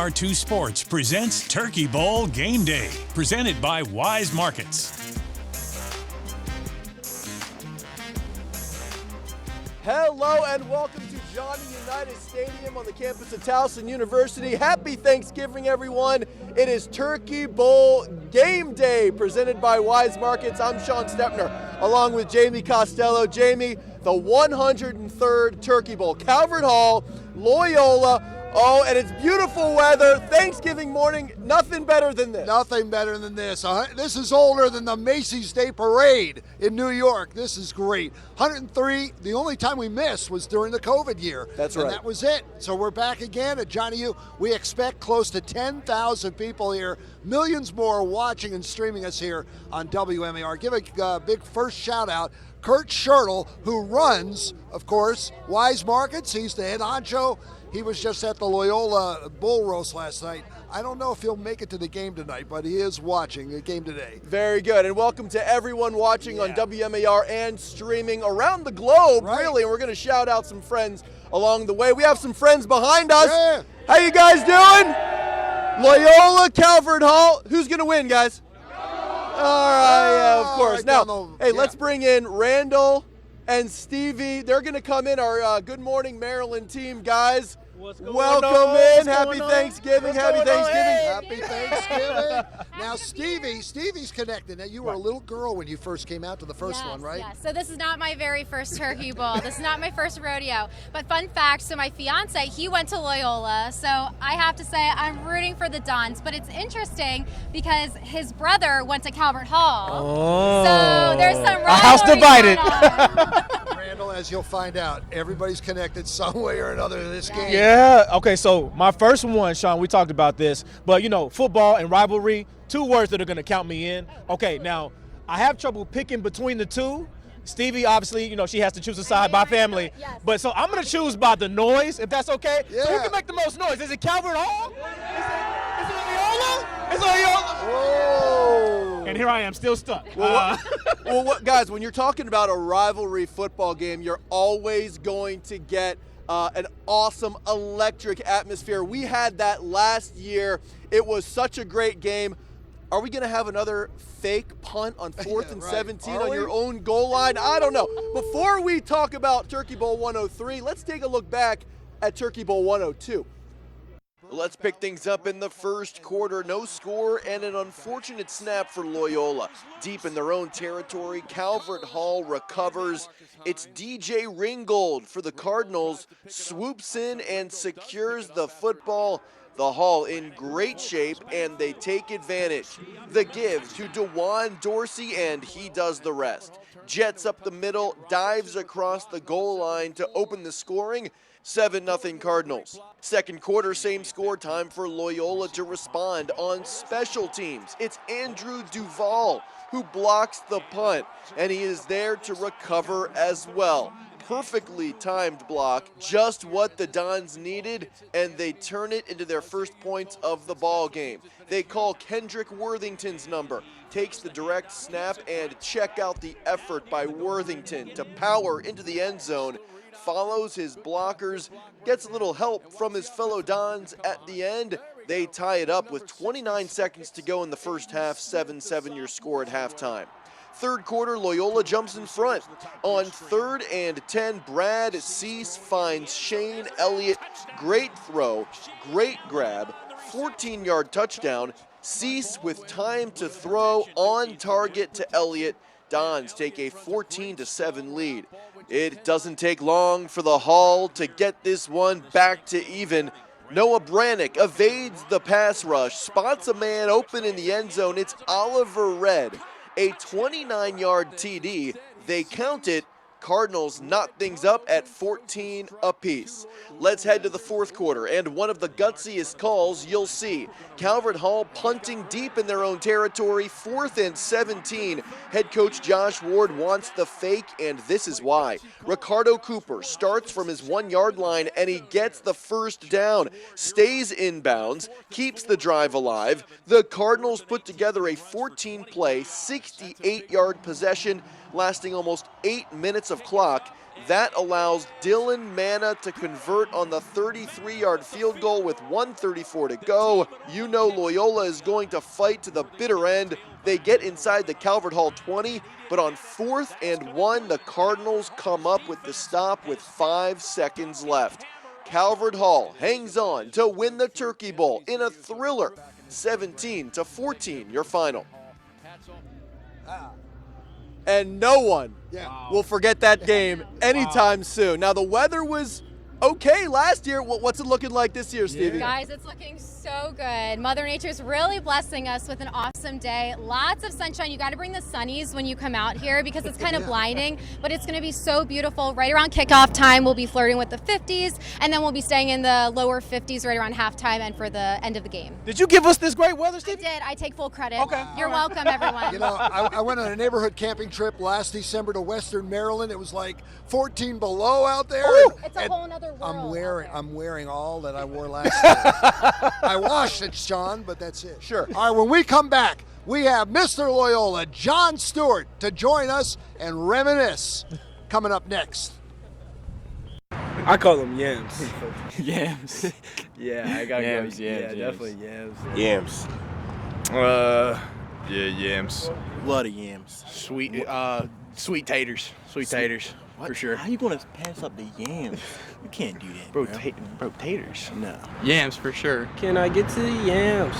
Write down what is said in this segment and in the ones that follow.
WMAR2 Sports presents Turkey Bowl Game Day, presented by Wise Markets. Hello and welcome to Johnny Unitas Stadium on the campus of Towson University. Happy Thanksgiving, everyone. It is Turkey Bowl Game Day, presented by Wise Markets. I'm Sean Stepner, along with Jamie Costello. Jamie, the 103rd Turkey Bowl, Calvert Hall, Loyola. Oh, and it's beautiful weather. Thanksgiving morning, nothing better than this. Nothing better than this. This is older than the Macy's Day Parade in New York. This is great. 103, the only time we missed was during the COVID year. That's right. And that was it. So we're back again at Johnny U. We expect close to 10,000 people here. Millions more watching and streaming us here on WMAR. Give a big first shout out. Kurt Schertl, who runs, of course, Wise Markets. He's the head honcho. He was just at the Loyola Bull Roast last night. I don't know if he'll make it to the game tonight, but he is watching the game today. Very good, and welcome to everyone watching on WMAR and streaming around the globe, really. And we're going to shout out some friends along the way. We have some friends behind us. Yeah. How you guys doing? Loyola, Calvert Hall. Who's going to win, guys? All right, yeah, of course. Now, let's bring in Randall and Stevie. They're going to come in, our Good Morning Maryland team, guys. Welcome in. Happy Thanksgiving. Happy Thanksgiving. Now, Stevie's connected. Now, you were a little girl when you first came out to the first one, right? Yes. So this is not my very first Turkey Bowl. This is not my first rodeo. But fun fact, so my fiance, he went to Loyola. So I have to say I'm rooting for the Dons. But it's interesting because his brother went to Calvert Hall. Oh. So there's some rivalry a house divided. Randall, as you'll find out, everybody's connected some way or another to this game. Yeah, okay, so my first one, Sean, we talked about this, but football and rivalry, two words that are going to count me in. Okay, now, I have trouble picking between the two. Stevie, obviously, she has to choose a side by family. Yes. But so I'm going to choose by the noise, if that's okay. Yeah. So who can make the most noise? Is it Calvert Hall? Is it Loyola? It's Loyola. Whoa. And here I am, still stuck. Guys, when you're talking about a rivalry football game, you're always going to get an awesome electric atmosphere. We had that last year. It was such a great game. Are we going to have another fake punt on 4th and 17 on your own goal line? I don't know. Before we talk about Turkey Bowl 103, let's take a look back at Turkey Bowl 102. Let's pick things up in the first quarter. No score and an unfortunate snap for Loyola. Deep in their own territory, Calvert Hall recovers. It's DJ Ringgold for the Cardinals, swoops in and secures the football. The Hall in great shape, and they take advantage. The give to DeJuan Dorsey, and he does the rest. Jets up the middle, dives across the goal line to open the scoring. 7-0 Cardinals. Second quarter, same score, time for Loyola to respond on special teams. It's Andrew Duval who blocks the punt, and he is there to recover as well. Perfectly timed block, just what the Dons needed, and they turn it into their first points of the ball game. They call Kendrick Worthington's number, takes the direct snap, and check out the effort by Worthington to power into the end zone. Follows his blockers, gets a little help from his fellow Dons at the end. They tie it up with 29 seconds to go in the first half, 7-7 your score at halftime. Third quarter, Loyola jumps in front. On 3rd and 10, Brad Cease finds Shane Elliott. Great throw, great grab, 14-yard touchdown. Cease with time to throw, on target to Elliott. Dons take a 14-7 lead. It doesn't take long for the Hall to get this one back to even. Noah Brannick evades the pass rush, spots a man open in the end zone. It's Oliver Red, a 29-yard TD. They count it. Cardinals knot things up at 14 apiece. Let's head to the fourth quarter, and one of the gutsiest calls you'll see. Calvert Hall punting deep in their own territory, 4th and 17. Head coach Josh Ward wants the fake, and this is why. Ricardo Cooper starts from his 1-yard line, and he gets the first down. Stays inbounds, keeps the drive alive. The Cardinals put together a 14-play, 68-yard possession lasting almost 8 minutes of clock. That allows Dylan Manna to convert on the 33-yard field goal with 1:34 to go. You know Loyola is going to fight to the bitter end. They get inside the Calvert Hall 20, but on 4th and 1, the Cardinals come up with the stop with 5 seconds left. Calvert Hall hangs on to win the Turkey Bowl in a thriller. 17-14, your final. And no one will forget that game anytime soon. Now, the weather was okay last year. What's it looking like this year, Stevie? Guys, it's looking so good. Mother Nature's really blessing us with an awesome day. Lots of sunshine. You got to bring the sunnies when you come out here because it's kind of blinding, but it's going to be so beautiful. Right around kickoff time, we'll be flirting with the 50s, and then we'll be staying in the lower 50s right around halftime and for the end of the game. Did you give us this great weather, Steve? I did. I take full credit. Okay. You're welcome, everyone. You know, I went on a neighborhood camping trip last December to Western Maryland. It was like 14 below out there. It's a whole nother world. I'm wearing all that I wore last year. I washed it, Sean, but that's it. Sure. All right, when we come back, we have Mr. Loyola, John Stewart, to join us and reminisce. Coming up next. I call them yams. Yams. Yeah, I gotta Yams, go. yams, Yeah, yams. definitely yams. Yams. Yeah, yams. Lot of yams. Sweet taters. Sweet taters. What? For sure. How you gonna pass up the yams? You can't do that, bro. Bro, taters. No. Yams for sure. Can I get to the yams?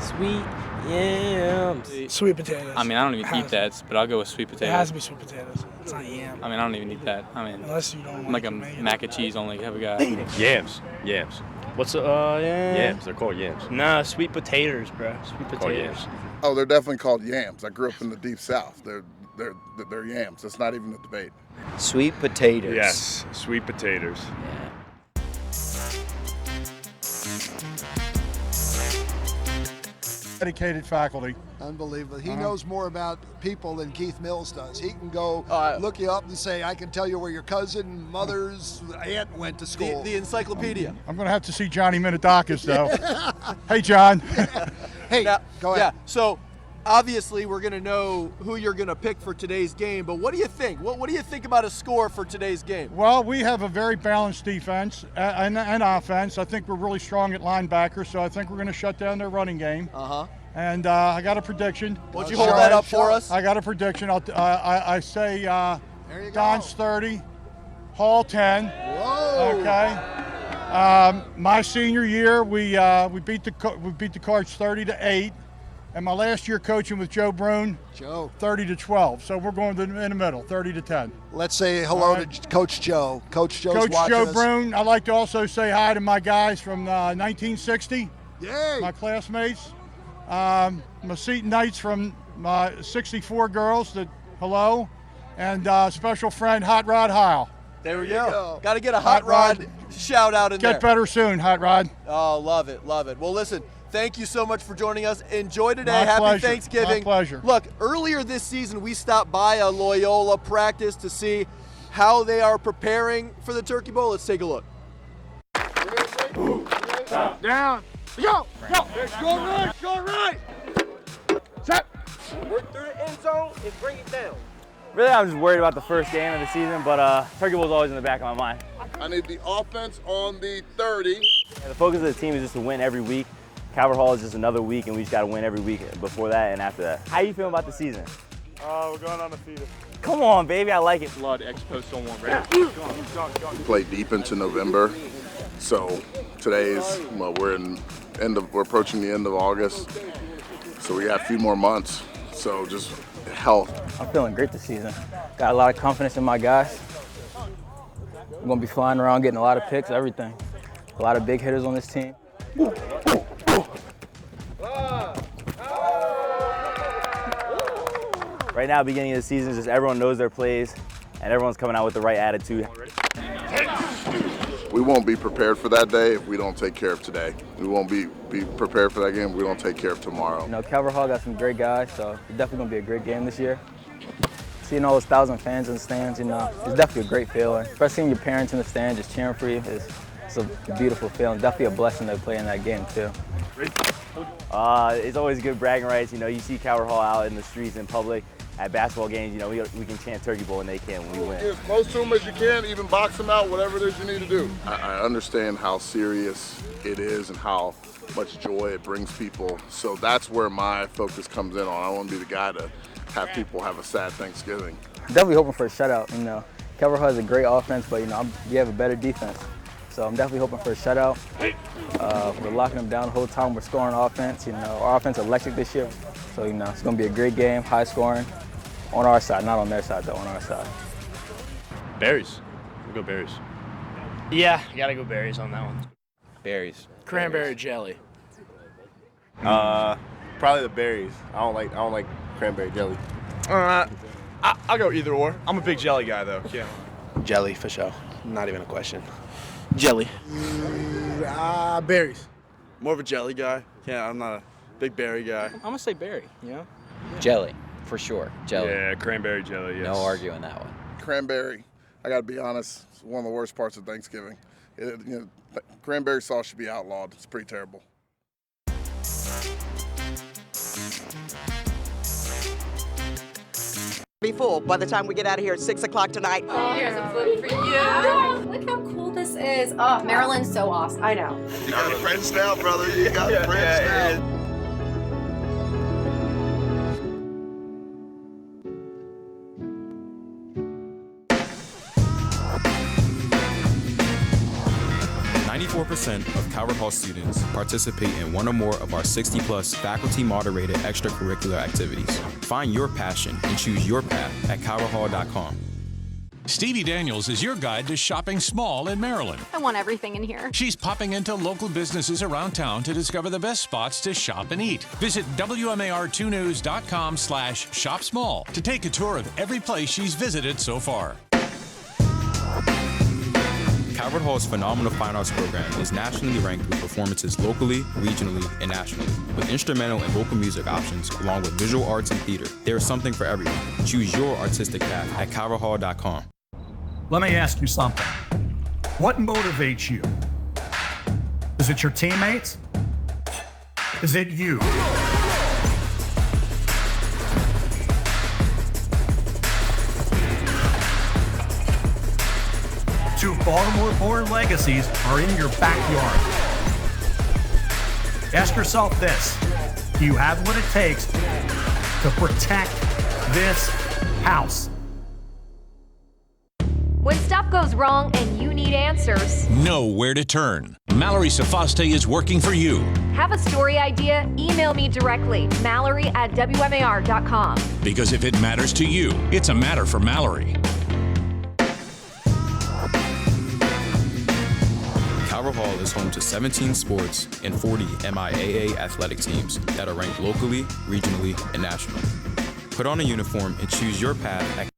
Sweet yams. Sweet potatoes. I mean, I don't even eat that, but I'll go with sweet It potatoes. has to be sweet potatoes. It's not yam. I mean, I don't even eat that. I mean, Unless you don't I'm like a tomato. mac and cheese only type of guy. Yams. What's yams? They're called yams. Nah, sweet potatoes, bro. Sweet Called potatoes. yams. Oh, they're definitely called yams. I grew up in the deep south. They're yams. It's not even a debate. Sweet potatoes. Yes, sweet potatoes. Dedicated faculty. Unbelievable. He knows more about people than Keith Mills does. He can go look you up and say, I can tell you where your cousin, mother's aunt went to school. The encyclopedia. I'm going to have to see Johnny Minidakis, though. Hey, John. Hey, Now, go ahead. Yeah, so obviously we're going to know who you're going to pick for today's game, but what do you think? What do you think about a score for today's game? Well, we have a very balanced defense and offense. I think we're really strong at linebacker, so I think we're going to shut down their running game. Uh-huh. And I got a prediction. Why don't you hold that up for us? I got a prediction. I say There you go. Don's 30, Hall 10. Whoa. Okay. My senior year, we beat the Cards 30-8, and my last year coaching with Joe Brune, 30-12. So we're going in the middle, 30-10. Let's say hello to Coach Joe. Coach Joe's Coach watching Joe us. Brune. I'd like to also say hi to my guys from 1960, Yay. my classmates. My Seton Knights from my 64 girls, hello. And special friend Hot Rod Heil. There we go. Got to get a Hot Rod shout out in there. Get better soon, Hot Rod. Oh, love it, love it. Well, listen, thank you so much for joining us. Enjoy today. My Happy pleasure. Thanksgiving. My pleasure. Look, earlier this season, we stopped by a Loyola practice to see how they are preparing for the Turkey Bowl. Let's take a look. Down. Go. Go right. Go right. Set. Work through the end zone and bring it down. Really, I'm just worried about the first game of the season, but Turkey Bowl's always in the back of my mind. I need the offense on the 30. Yeah, the focus of the team is just to win every week. Calvert Hall is just another week, and we just got to win every week before that and after that. How you feeling about the season? We're going undefeated. Come on, baby, I like it. Blood X post on one right. We play deep into November, so today's we're approaching the end of August, so we have a few more months. So just health. I'm feeling great this season. Got a lot of confidence in my guys. We're gonna be flying around, getting a lot of picks, everything. A lot of big hitters on this team. Right now, beginning of the season, just everyone knows their plays, and everyone's coming out with the right attitude. We won't be prepared for that day if we don't take care of today. We won't be prepared for that game if we don't take care of tomorrow. You know, Calvert Hall got some great guys, so it's definitely gonna be a great game this year. Seeing all those 1,000 fans in the stands, you know, it's definitely a great feeling. Especially seeing your parents in the stands just cheering for you, it's a beautiful feeling. Definitely a blessing to play in that game too. It's always good bragging rights. You know, you see Calvert Hall out in the streets in public, at basketball games, you know, we can chant Turkey Bowl and they can when we win. Get as close to them as you can, even box them out, whatever it is you need to do. I understand how serious it is and how much joy it brings people. So that's where my focus comes in on. I want to be the guy to have people have a sad Thanksgiving. Definitely hoping for a shutout. You know, Calvert Hall has a great offense, but you know, we have a better defense. So I'm definitely hoping for a shutout. We're locking them down the whole time. We're scoring offense. You know, our offense is electric this year. So you know, it's going to be a great game, high scoring, on our side, not on their side though, on our side. Berries. We'll go berries. Yeah, you gotta go berries on that one. Berries. Cranberry jelly. Probably the berries. I don't like cranberry jelly. I'll go either or. I'm a big jelly guy though. Yeah. Jelly for sure. Not even a question. Jelly. Berries. More of a jelly guy. Yeah, I'm not a big berry guy. I'm gonna say berry. Yeah. Jelly, for sure. Jelly. Yeah, cranberry jelly, yes. No arguing that one. Cranberry, I got to be honest, it's one of the worst parts of Thanksgiving. Cranberry sauce should be outlawed. It's pretty terrible. Be full by the time we get out of here at 6 o'clock tonight. Oh, here's a flip for you. Look how cool this is. Oh, Maryland's so awesome. I know. You got friends now, brother. You got friends now. 94% of Calvert Hall students participate in one or more of our 60-plus faculty-moderated extracurricular activities. Find your passion and choose your path at calverthall.com. Stevie Daniels is your guide to shopping small in Maryland. I want everything in here. She's popping into local businesses around town to discover the best spots to shop and eat. Visit WMAR2news.com/shop small to take a tour of every place she's visited so far. Calvert Hall's phenomenal fine arts program is nationally ranked with performances locally, regionally, and nationally. With instrumental and vocal music options, along with visual arts and theater, there is something for everyone. Choose your artistic path at calverthall.com. Let me ask you something. What motivates you? Is it your teammates? Is it you? Two Baltimore-born legacies are in your backyard. Ask yourself this: do you have what it takes to protect this house? When stuff goes wrong and you need answers, know where to turn. Mallory Sofaste is working for you. Have a story idea? Email me directly, Mallory@WMAR.com. Because if it matters to you, it's a matter for Mallory. Calvert Hall is home to 17 sports and 40 MIAA athletic teams that are ranked locally, regionally, and nationally. Put on a uniform and choose your path at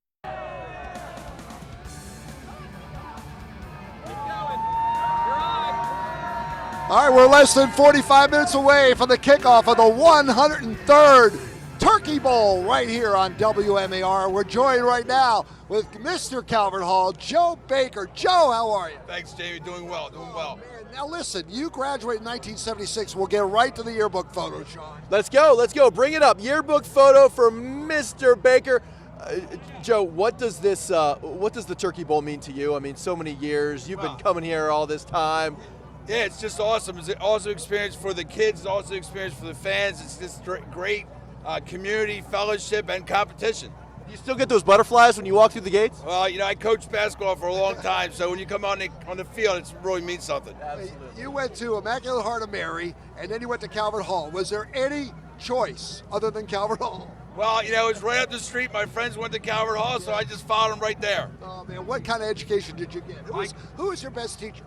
All right, we're less than 45 minutes away from the kickoff of the 103rd Turkey Bowl right here on WMAR. We're joined right now with Mr. Calvert Hall, Joe Baker. Joe, how are you? Thanks, Jamie. Doing well, doing well. Man, now listen, you graduated in 1976. We'll get right to the yearbook photo, Sean. Let's go. Bring it up. Yearbook photo for Mr. Baker. Joe, what does the Turkey Bowl mean to you? I mean, so many years. You've been coming here all this time. Yeah, it's just awesome. It's an awesome experience for the kids. It's also an experience for the fans. It's just great community, fellowship, and competition. You still get those butterflies when you walk through the gates? Well, you know, I coached basketball for a long time, so when you come on the field, it really means something. Absolutely. You went to Immaculate Heart of Mary, and then you went to Calvert Hall. Was there any choice other than Calvert Hall? Well, you know, it was right up the street. My friends went to Calvert Hall, so I just followed them right there. Oh, man, what kind of education did you get? Who was your best teacher?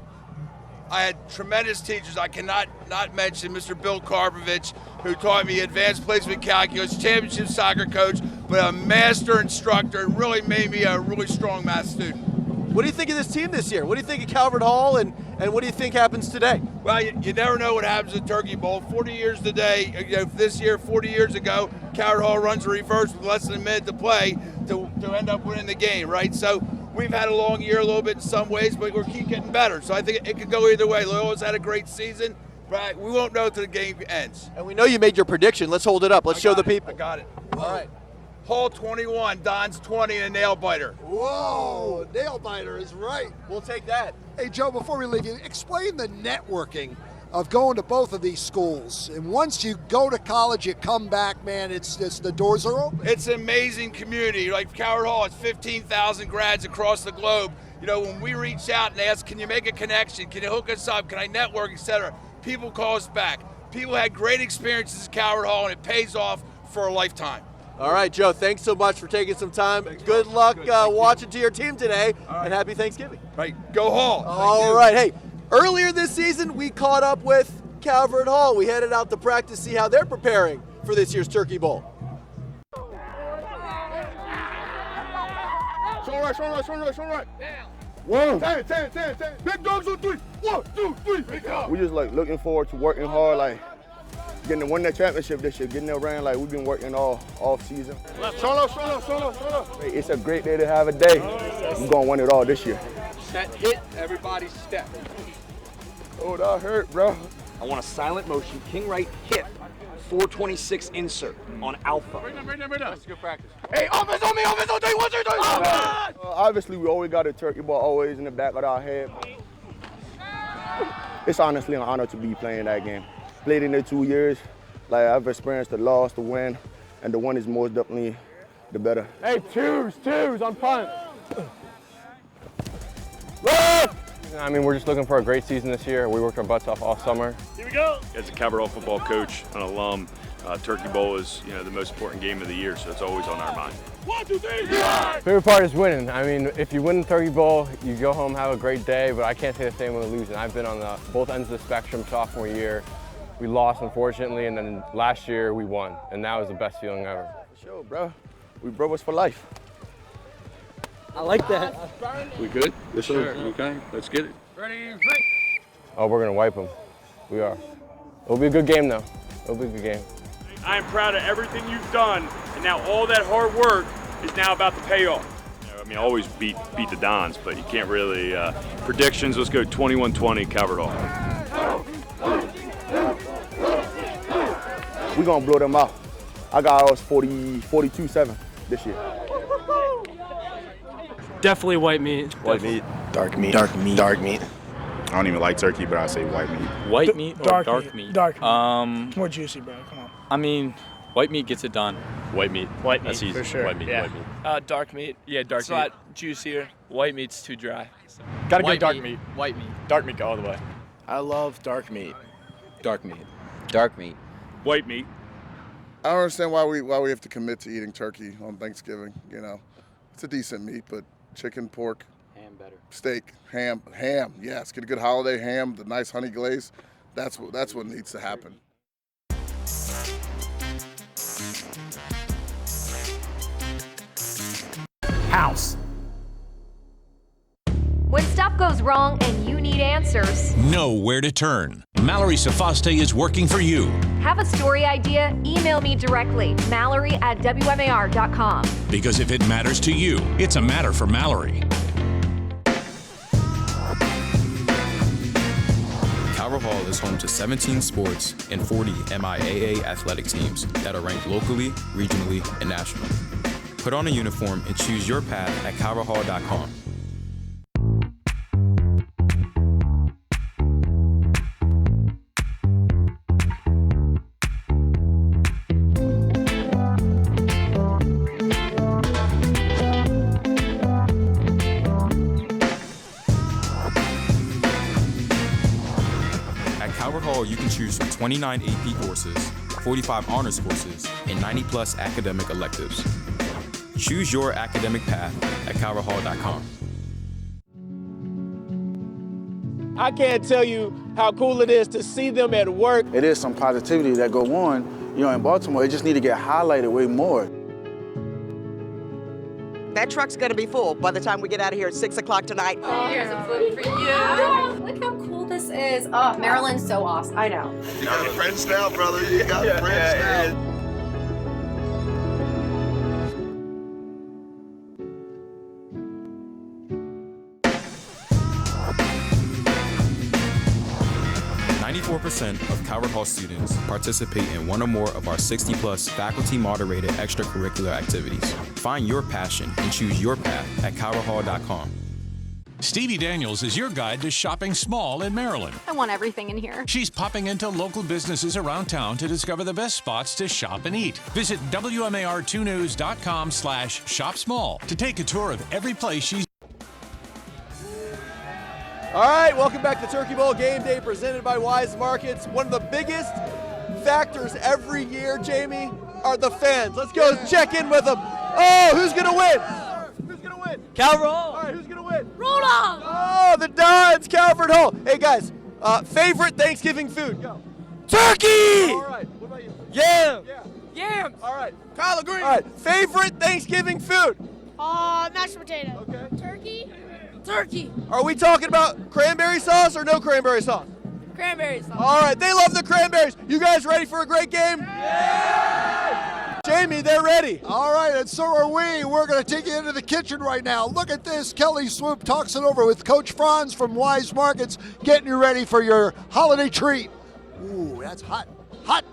I had tremendous teachers. I cannot not mention Mr. Bill Karpovich, who taught me advanced placement calculus, championship soccer coach, but a master instructor, and really made me a really strong math student. What do you think of this team this year? What do you think of Calvert Hall, and what do you think happens today? Well, you never know what happens at Turkey Bowl. 40 years today, you know, this year, 40 years ago, Calvert Hall runs a reverse with less than a minute to play to end up winning the game, right? So we've had a long year a little bit in some ways, but we'll keep getting better. So I think it could go either way. Loyola's had a great season, right? We won't know until the game ends. And we know you made your prediction. Let's hold it up. Let's show the people. I got it. All right. Hall 21, Don's 20, and a nail biter. Whoa, nail biter is right. We'll take that. Hey, Joe, before we leave you, explain the networking of going to both of these schools. And once you go to college, you come back, man, it's the doors are open. It's an amazing community. Like Coward Hall, it's 15,000 grads across the globe. You know, when we reach out and ask, can you make a connection? Can you hook us up? Can I network, etc.? People call us back. People had great experiences at Coward Hall, and it pays off for a lifetime. All right, Joe, thanks so much for taking some time. Good luck watching to your team today, and happy Thanksgiving. Right, go Hall. All right, hey, earlier this season, we caught up with Calvert Hall. We headed out to practice, see how they're preparing for this year's Turkey Bowl. Show right. 1, 10. Big dogs on 3. 1, 2, 3. We just like looking forward to working hard, like getting to win that championship this year, getting there around like we've been working all off season. Show up. It's a great day to have a day. We're gonna win it all this year. Set, hit, everybody step. Oh, that hurt, bro. I want a silent motion, king right hit, 426 insert on alpha. Right now. That's good practice. Hey, offense on me, offense on 3, 1, 2, 3. Obviously, we always got a turkey ball always in the back of our head. It's honestly an honor to be playing that game. Played in it 2 years. Like, I've experienced the loss, the win, and the one is most definitely the better. Hey, twos on punt. I mean, we're just looking for a great season this year. We worked our butts off all summer. Here we go. As a Coward Hall football coach, an alum, Turkey Bowl is, the most important game of the year, so it's always on our mind. 1, 2, 3, yeah! Favorite part is winning. I mean, if you win the Turkey Bowl, you go home, have a great day, but I can't say the same when losing. I've been on both ends of the spectrum sophomore year. We lost, unfortunately, and then last year we won, and that was the best feeling ever. Sure, bro. We brothers for life. I like that. We good? Yes, sir. Okay, let's get it. Ready, Oh, we're going to wipe them. We are. It'll be a good game, though. It'll be a good game. I am proud of everything you've done, and now all that hard work is now about to pay off. I mean, always beat the Dons, but you can't really, predictions, let's go 21-20 Coward Hall. We're going to blow them out. I got ours 42-7 this year. Definitely white meat. White meat. Dark meat. I don't even like turkey, but I say white meat. White meat or dark meat? Dark meat. It's more juicy, bro. Come on. I mean, white meat gets it done. White meat. White meat, That's easy. for sure. White meat. Dark meat. Yeah, dark It's meat. a lot juicier. White meat's too dry. Gotta White go dark meat. White meat. Dark meat all the way. I love dark meat. Dark meat. Dark meat. White meat. I don't understand why we have to commit to eating turkey on Thanksgiving. It's a decent meat, but chicken, pork, Ham better. steak, ham. Yes, get a good holiday ham, the nice honey glaze. That's what needs to happen. House. When stuff goes wrong and you need answers, Know where to turn. Mallory Sofaste is working for you. have a story idea, email me directly, Mallory@WMAR.com. Because if it matters to you, it's a matter for Mallory. Coward Hall is home to 17 sports and 40 MIAA athletic teams that are ranked locally, regionally, and nationally. Put on a uniform and choose your path at cowardhall.com. At Coward Hall, you can choose from 29 AP courses, 45 honors courses, and 90+ academic electives. Choose your academic path at cowardhall.com. I can't tell you how cool it is to see them at work. It is some positivity that go on, in Baltimore. It just need to get highlighted way more. That truck's gonna be full by the time we get out of here at 6 o'clock tonight. Here's a food for you. Look how cool this is. Oh, Maryland's so awesome. I know. You got friends now, brother. You got friends now. 94% 84% of Calvert Hall students participate in one or more of our 60-plus faculty-moderated extracurricular activities. Find your passion and choose your path at calverthall.com. Stevie Daniels is your guide to shopping small in Maryland. I want everything in here. She's popping into local businesses around town to discover the best spots to shop and eat. Visit WMAR2news.com/shop small to take a tour of every place she's. All right, welcome back to Turkey Bowl Game Day presented by Wise Markets. One of the biggest factors every year, Jamie, are the fans. Let's go check in with them. Oh, who's going to win? Who's going to win? Calvert Hall. All right, who's going to win? Roll on. Oh, the Dons, Calvert Hall. Hey, guys, favorite Thanksgiving food? Go. Turkey. All right, what about you? Yam. Yeah. Yams. All right. Collard greens. All right, favorite Thanksgiving food? Mashed potato. Okay. Turkey. Turkey. Are we talking about cranberry sauce or no cranberry sauce? Cranberry sauce. All right, they love the cranberries. You guys ready for a great game? Yeah! Jamie, they're ready. All right, and so are we. We're going to take you into the kitchen right now. Look at this. Kelly Swoop talks it over with Coach Franz from Wise Markets, getting you ready for your holiday treat. Ooh, that's hot. Hot.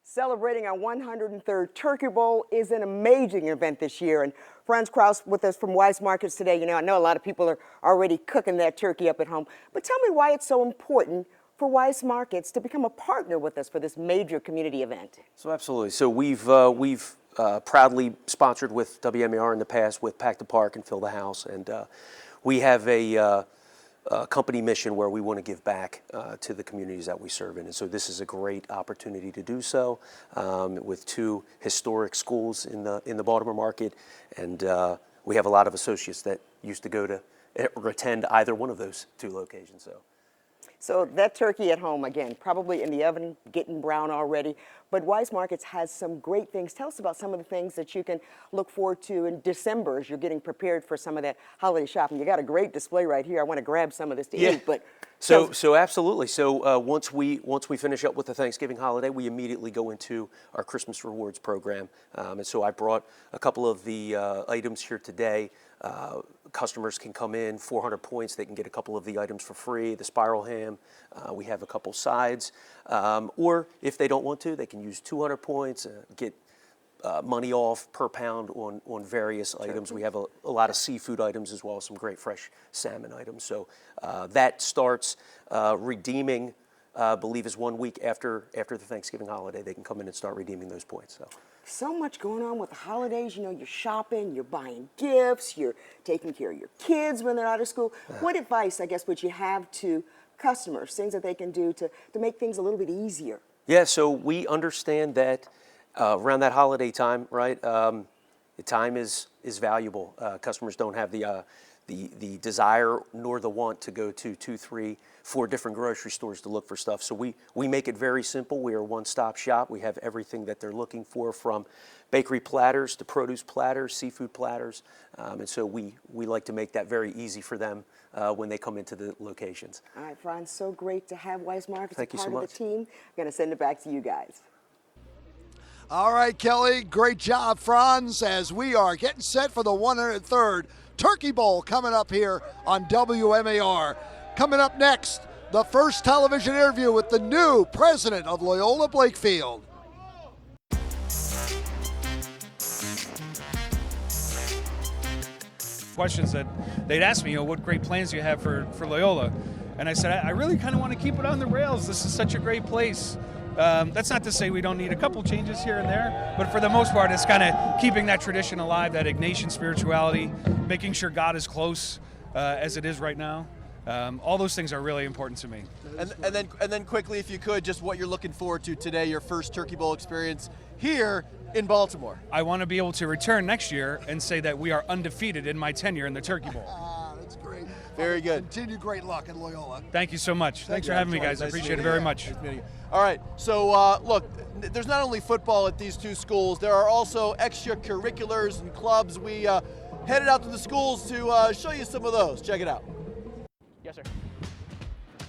Celebrating our 103rd Turkey Bowl is an amazing event this year. And Franz Kraus with us from Wise Markets today. You know, I know a lot of people are already cooking that turkey up at home. But tell me why it's so important for Wise Markets to become a partner with us for this major community event. So absolutely. So we've proudly sponsored with WMAR in the past with Pack the Park and Fill the House. And we have a company mission where we want to give back to the communities that we serve in. And so this is a great opportunity to do so with two historic schools in the Baltimore market. And we have a lot of associates that used to go to or attend either one of those two locations. So that turkey at home, again, probably in the oven, getting brown already. But Wise Markets has some great things. Tell us about some of the things that you can look forward to in December as you're getting prepared for some of that holiday shopping. You got a great display right here. I want to grab some of this to eat. But So absolutely. So once we finish up with the Thanksgiving holiday, we immediately go into our Christmas rewards program. And so I brought a couple of the items here today. Customers can come in, 400 points, they can get a couple of the items for free, the spiral ham, we have a couple sides, or if they don't want to, they can use 200 points, get money off per pound on various items. We have a lot of seafood items as well as some great fresh salmon items. So that starts redeeming, I believe is 1 week after the Thanksgiving holiday. They can come in and start redeeming those points. So much going on with the holidays. You know, you're shopping, you're buying gifts, you're taking care of your kids when they're out of school. What advice, I guess, would you have to customers, things that they can do to make things a little bit easier? Yeah, so we understand that around that holiday time, right, the time is valuable. Customers don't have the desire nor the want to go to 2, 3, 4 different grocery stores to look for stuff. So we make it very simple. We are a one-stop shop. We have everything that they're looking for, from bakery platters to produce platters, seafood platters. And so we like to make that very easy for them when they come into the locations. All right, Franz, so great to have Wise Markets Thank a you so part of much. the team. I'm going to send it back to you guys. All right, Kelly, great job, Franz, as we are getting set for the 103rd Turkey Bowl coming up here on WMAR. Coming up next, the first television interview with the new president of Loyola Blakefield. Questions that they'd ask me, what great plans do you have for Loyola? And I said, I really kind of want to keep it on the rails. This is such a great place. That's not to say we don't need a couple changes here and there, but for the most part, it's kind of keeping that tradition alive, that Ignatian spirituality, making sure God is close as it is right now. All those things are really important to me. And then quickly, if you could, just what you're looking forward to today, your first Turkey Bowl experience here in Baltimore. I want to be able to return next year and say that we are undefeated in my tenure in the Turkey Bowl. That's great. Very good. Continue great luck at Loyola. Thank you so much. Thanks for having me, guys. I appreciate it very much. All right, so look, there's not only football at these two schools, there are also extracurriculars and clubs. We headed out to the schools to show you some of those. Check it out. Yes, sir.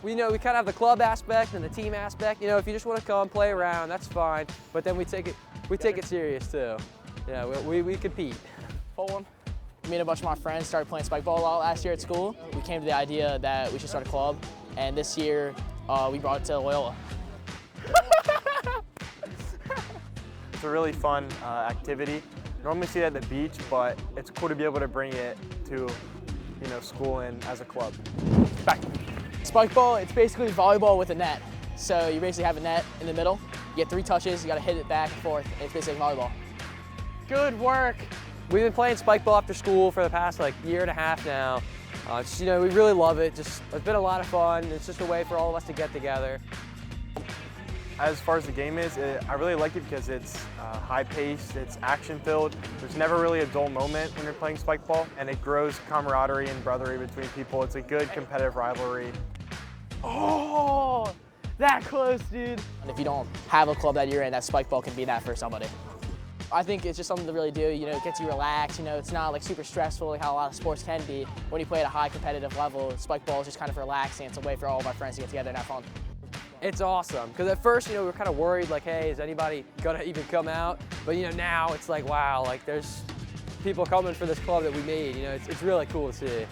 We kind of have the club aspect and the team aspect. If you just want to come play around, that's fine. But then we take it serious too. Yeah, we compete. Fulham. Me and a bunch of my friends started playing spike ball a lot last year at school. We came to the idea that we should start a club, and this year we brought it to Loyola. It's a really fun activity. Normally see it at the beach, but it's cool to be able to bring it to, school and as a club. Back. Spike ball, it's basically volleyball with a net. So you basically have a net in the middle. You get 3 touches, you got to hit it back and forth. It's basically volleyball. Good work. We've been playing spike ball after school for the past year and a half now. We really love it. It's been a lot of fun. It's just a way for all of us to get together. As far as the game is, I really like it because it's high-paced, it's action-filled. There's never really a dull moment when you're playing spike ball, and it grows camaraderie and brotherly between people. It's a good competitive rivalry. Oh, that close, dude. And if you don't have a club that you're in, that spike ball can be that for somebody. I think it's just something to really do. It gets you relaxed. It's not super stressful like how a lot of sports can be. When you play at a high competitive level, spike ball is just kind of relaxing. It's a way for all of our friends to get together and have fun. It's awesome, because at first, we were kind of worried, hey, is anybody gonna even come out? But now it's wow, there's people coming for this club that we made. It's really cool to see.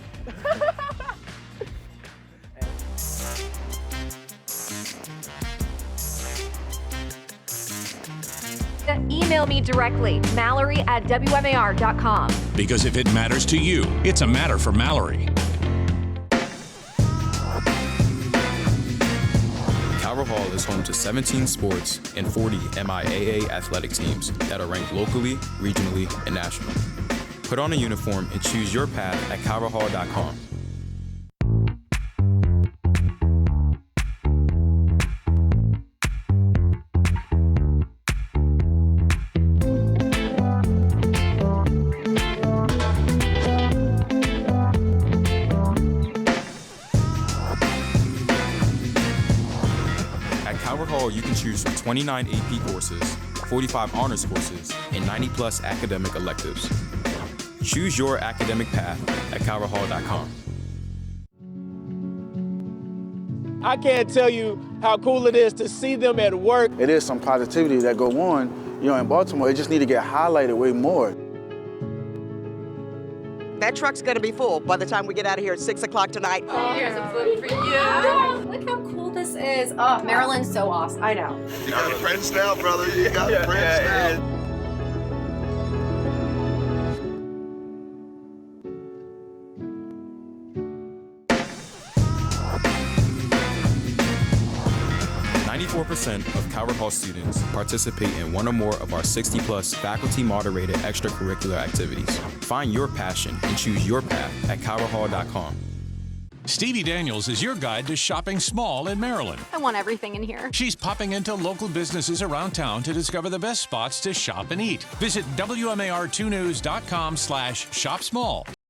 Email me directly, Mallory@WMAR.com. Because if it matters to you, it's a matter for Mallory. Calvert Hall is home to 17 sports and 40 MIAA athletic teams that are ranked locally, regionally, and nationally. Put on a uniform and choose your path at calverthall.com. You can choose from 29 AP courses, 45 honors courses, and 90+ academic electives. Choose your academic path at calverthall.com. I can't tell you how cool it is to see them at work. It is some positivity that go on, in Baltimore. It just need to get highlighted way more. That truck's gonna be full by the time we get out of here at 6 o'clock tonight. Oh, here's a food for you. Look how cool this is. Oh, Maryland's so awesome. I know. You got friends now, brother. You got friends now. 94% of Calvert Hall students participate in one or more of our 60+ faculty-moderated extracurricular activities. Find your passion and choose your path at calverthall.com. Stevie Daniels is your guide to shopping small in Maryland. I want everything in here. She's popping into local businesses around town to discover the best spots to shop and eat. Visit WMAR2news.com/shop small.